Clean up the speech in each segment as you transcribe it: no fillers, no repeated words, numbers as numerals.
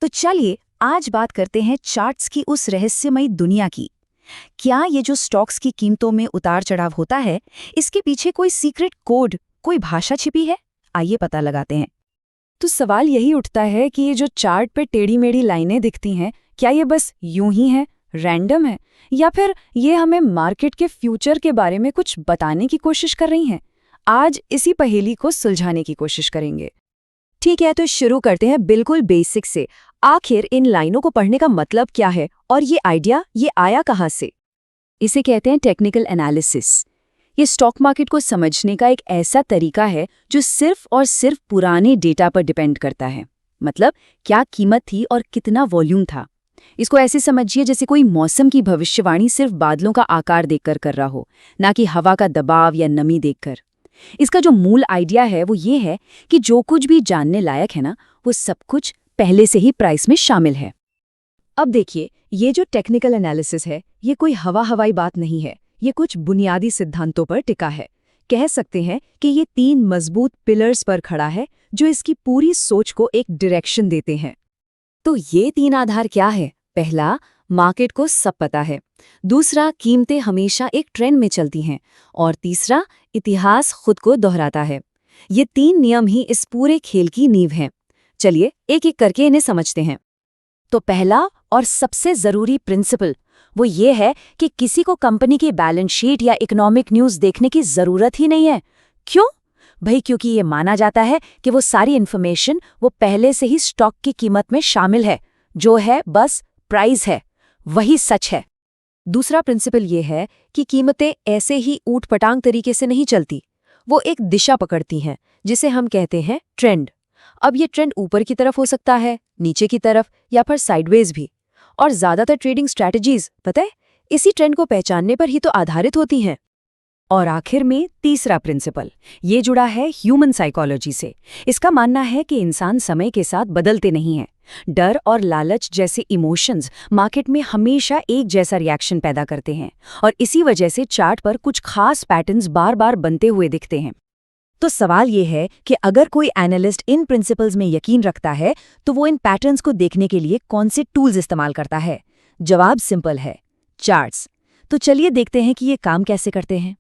तो चलिए आज बात करते हैं चार्ट्स की उस रहस्यमयी दुनिया की। क्या ये जो स्टॉक्स की कीमतों में उतार चढ़ाव होता है, इसके पीछे कोई सीक्रेट कोड, कोई भाषा छिपी है? आइए पता लगाते हैं। तो सवाल यही उठता है कि ये जो चार्ट पे टेढ़ी मेढ़ी लाइनें दिखती हैं, क्या ये बस यूं ही हैं, रैंडम है, या फिर ये हमें मार्केट के फ्यूचर के बारे में कुछ बताने की कोशिश कर रही हैं? आज इसी पहेली को सुलझाने की कोशिश करेंगे। ठीक है, तो शुरू करते हैं बिल्कुल बेसिक से। आखिर इन लाइनों को पढ़ने का मतलब क्या है और ये आइडिया ये आया कहाँ से? इसे कहते हैं टेक्निकल एनालिसिस। ये स्टॉक मार्केट को समझने का एक ऐसा तरीका है जो सिर्फ और सिर्फ पुराने डेटा पर डिपेंड करता है। मतलब क्या कीमत थी और कितना वॉल्यूम था। इसको ऐसे समझिए जैसे कोई मौसम की भविष्यवाणी सिर्फ बादलों का आकार देखकर कर रहा हो, ना कि हवा का दबाव या नमी देखकर। इसका जो मूल आइडिया है वो ये है कि जो कुछ भी जानने लायक है ना, वो सब कुछ पहले से ही प्राइस में शामिल है। अब देखिए, ये जो टेक्निकल एनालिसिस है, ये कोई हवाई बात नहीं है। ये कुछ बुनियादी सिद्धांतों पर टिका है। कह सकते हैं कि ये 3 मजबूत पिलर्स पर खड़ा है जो इसकी पूरी सोच को एक डायरेक्शन देते हैं। तो ये 3 आधार क्या है? पहला, मार्केट को सब पता है। दूसरा, कीमतें हमेशा एक ट्रेंड में चलती हैं। और तीसरा, इतिहास खुद को दोहराता है। ये 3 नियम ही इस पूरे खेल की नींव हैं। चलिए एक एक करके इन्हें समझते हैं। तो पहला और सबसे जरूरी प्रिंसिपल वो ये है कि किसी को कंपनी की बैलेंस शीट या इकोनॉमिक न्यूज़ देखने की जरूरत ही नहीं है। क्यों? भाई क्योंकि ये माना जाता है कि वो सारी इन्फॉर्मेशन वो पहले से ही स्टॉक की कीमत में शामिल है। जो है बस प्राइस है, वही सच है। दूसरा प्रिंसिपल ये है कि कीमतें ऐसे ही ऊट-पटांग तरीके से नहीं चलती। वो एक दिशा पकड़ती हैं, जिसे हम कहते हैं ट्रेंड। अब ये ट्रेंड ऊपर की तरफ हो सकता है, नीचे की तरफ, या फिर साइडवेज भी। और ज्यादातर ट्रेडिंग स्ट्रैटेजीज, पता है, इसी ट्रेंड को पहचानने पर ही तो आधारित होती हैं। और आखिर में तीसरा प्रिंसिपल, ये जुड़ा है ह्यूमन साइकोलॉजी से। इसका मानना है कि इंसान समय के साथ बदलते नहीं हैं। डर और लालच जैसे इमोशंस मार्केट में हमेशा एक जैसा रिएक्शन पैदा करते हैं, और इसी वजह से चार्ट पर कुछ खास पैटर्न्स बार बार बनते हुए दिखते हैं। तो सवाल ये है कि अगर कोई एनालिस्ट इन प्रिंसिपल्स में यकीन रखता है, तो वो इन पैटर्न्स को देखने के लिए कौन से टूल्स इस्तेमाल करता है? जवाब सिंपल है, चार्ट्स। तो चलिए देखते हैं कि ये काम कैसे करते हैं।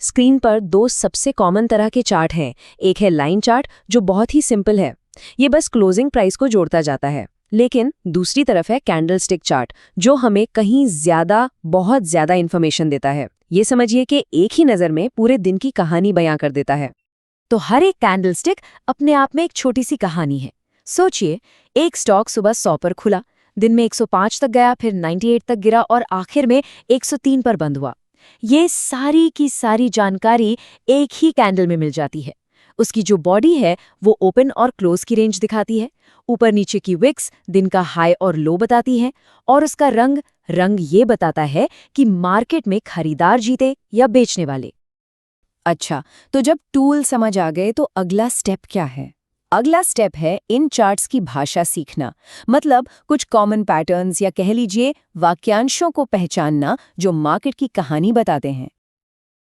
स्क्रीन पर 2 सबसे कॉमन तरह के चार्ट हैं। एक है लाइन चार्ट, जो बहुत ही सिंपल है, ये बस क्लोजिंग प्राइस को जोड़ता जाता है। लेकिन दूसरी तरफ है कैंडलस्टिक चार्ट, जो हमें कहीं बहुत ज्यादा इंफॉर्मेशन देता है। ये समझिए कि एक ही नज़र में पूरे दिन की कहानी बयां कर देता है। तो हर एक कैंडलस्टिक अपने आप में एक छोटी सी कहानी है। सोचिए, एक स्टॉक सुबह 100 पर खुला, दिन में 105 तक गया, फिर 98 तक गिरा और आखिर में 103 पर बंद हुआ। ये सारी की सारी जानकारी एक ही कैंडल में मिल जाती है। उसकी जो बॉडी है वो ओपन और क्लोज की रेंज दिखाती है, ऊपर नीचे की विक्स दिन का हाई और लो बताती है, और उसका रंग ये बताता है कि मार्केट में खरीदार जीते या बेचने वाले। अच्छा, तो जब टूल समझ आ गए तो अगला स्टेप क्या है? अगला स्टेप है इन चार्ट्स की भाषा सीखना। मतलब कुछ कॉमन पैटर्न्स या कह लीजिए वाक्यांशों को पहचानना जो मार्केट की कहानी बताते हैं।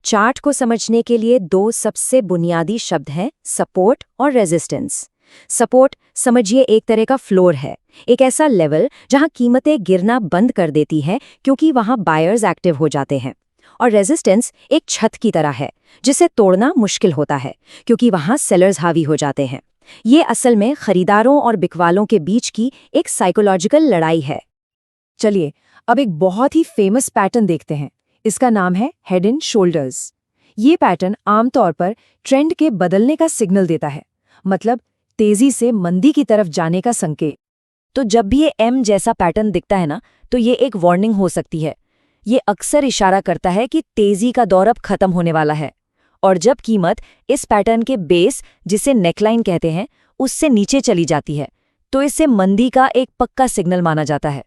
चार्ट को समझने के लिए 2 सबसे बुनियादी शब्द हैं, सपोर्ट और रेजिस्टेंस। सपोर्ट समझिए एक तरह का फ्लोर है, एक ऐसा लेवल जहां कीमतें गिरना बंद कर देती हैं क्योंकि वहां बायर्स एक्टिव हो जाते हैं। और रेजिस्टेंस एक छत की तरह है, जिसे तोड़ना मुश्किल होता है क्योंकि वहां सेलर्स हावी हो जाते हैं। ये असल में खरीदारों और बिकवालों के बीच की एक साइकोलॉजिकल लड़ाई है। चलिए अब एक बहुत ही फेमस पैटर्न देखते हैं। इसका नाम है हेड एंड शोल्डर्स। ये पैटर्न आमतौर पर ट्रेंड के बदलने का सिग्नल देता है, मतलब तेजी से मंदी की तरफ जाने का संकेत। तो जब भी ये एम जैसा पैटर्न दिखता है ना, तो ये एक वार्निंग हो सकती है। ये अक्सर इशारा करता है कि तेजी का दौर अब खत्म होने वाला है। और जब कीमत इस पैटर्न के बेस, जिसे नेकलाइन कहते हैं, उससे नीचे चली जाती है, तो इसे मंदी का एक पक्का सिग्नल माना जाता है।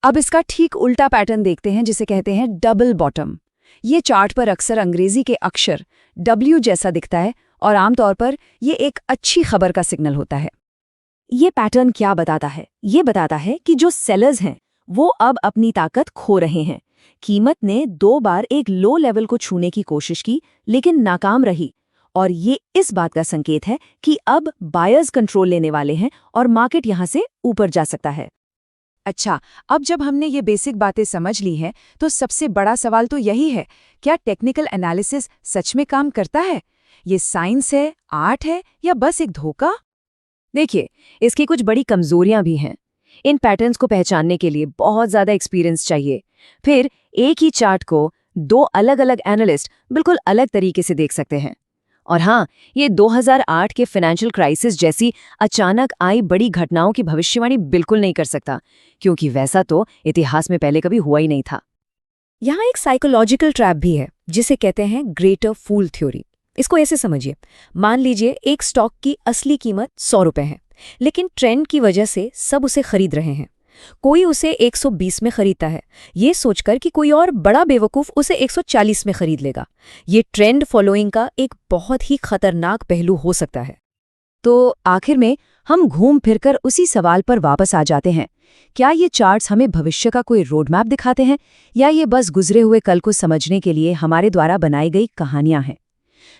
अब इसका ठीक उल्टा पैटर्न देखते हैं, जिसे कहते हैं डबल बॉटम। ये चार्ट पर अक्सर अंग्रेजी के अक्षर W जैसा दिखता है और आमतौर पर ये एक अच्छी खबर का सिग्नल होता है। ये पैटर्न क्या बताता है? ये बताता है कि जो सेलर्स हैं वो अब अपनी ताकत खो रहे हैं। कीमत ने 2 बार एक लो लेवल को छूने की कोशिश की, लेकिन नाकाम रही, और ये इस बात का संकेत है कि अब बायर्स कंट्रोल लेने वाले हैं और मार्केट यहाँ से ऊपर जा सकता है। अच्छा, अब जब हमने ये बेसिक बातें समझ ली हैं, तो सबसे बड़ा सवाल तो यही है, क्या टेक्निकल एनालिसिस सच में काम करता है? ये साइंस है, आर्ट है या बस एक धोखा? देखिए, इसकी कुछ बड़ी कमजोरियां भी हैं। इन पैटर्न्स को पहचानने के लिए बहुत ज़्यादा एक्सपीरियंस चाहिए। फिर एक ही चार्ट को दो अलग-अलग एनालिस्ट बिल्कुल अलग तरीके से देख सकते हैं। और हाँ, ये 2008 के फाइनेंशियल क्राइसिस जैसी अचानक आई बड़ी घटनाओं की भविष्यवाणी बिल्कुल नहीं कर सकता, क्योंकि वैसा तो इतिहास में पहले कभी हुआ ही नहीं था। यहाँ एक साइकोलॉजिकल ट्रैप भी है, जिसे कहते हैं ग्रेटर फूल थ्योरी। इसको ऐसे समझिए, मान लीजिए एक स्टॉक की असली कीमत 100 रुपए है, लेकिन ट्रेंड की वजह से सब उसे खरीद रहे हैं। कोई उसे 120 में खरीदता है, ये सोचकर कि कोई और बड़ा बेवकूफ उसे 140 में खरीद लेगा। ये ट्रेंड फॉलोइंग का एक बहुत ही खतरनाक पहलू हो सकता है। तो आखिर में हम घूम फिरकर उसी सवाल पर वापस आ जाते हैं, क्या ये चार्ट्स हमें भविष्य का कोई रोड मैप दिखाते हैं या ये बस गुजरे हुए कल को समझने के लिए हमारे द्वारा बनाई गई कहानियां हैं?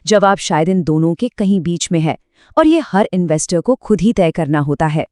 जवाब शायद इन दोनों के कहीं बीच में है, और ये हर इन्वेस्टर को खुद ही तय करना होता है।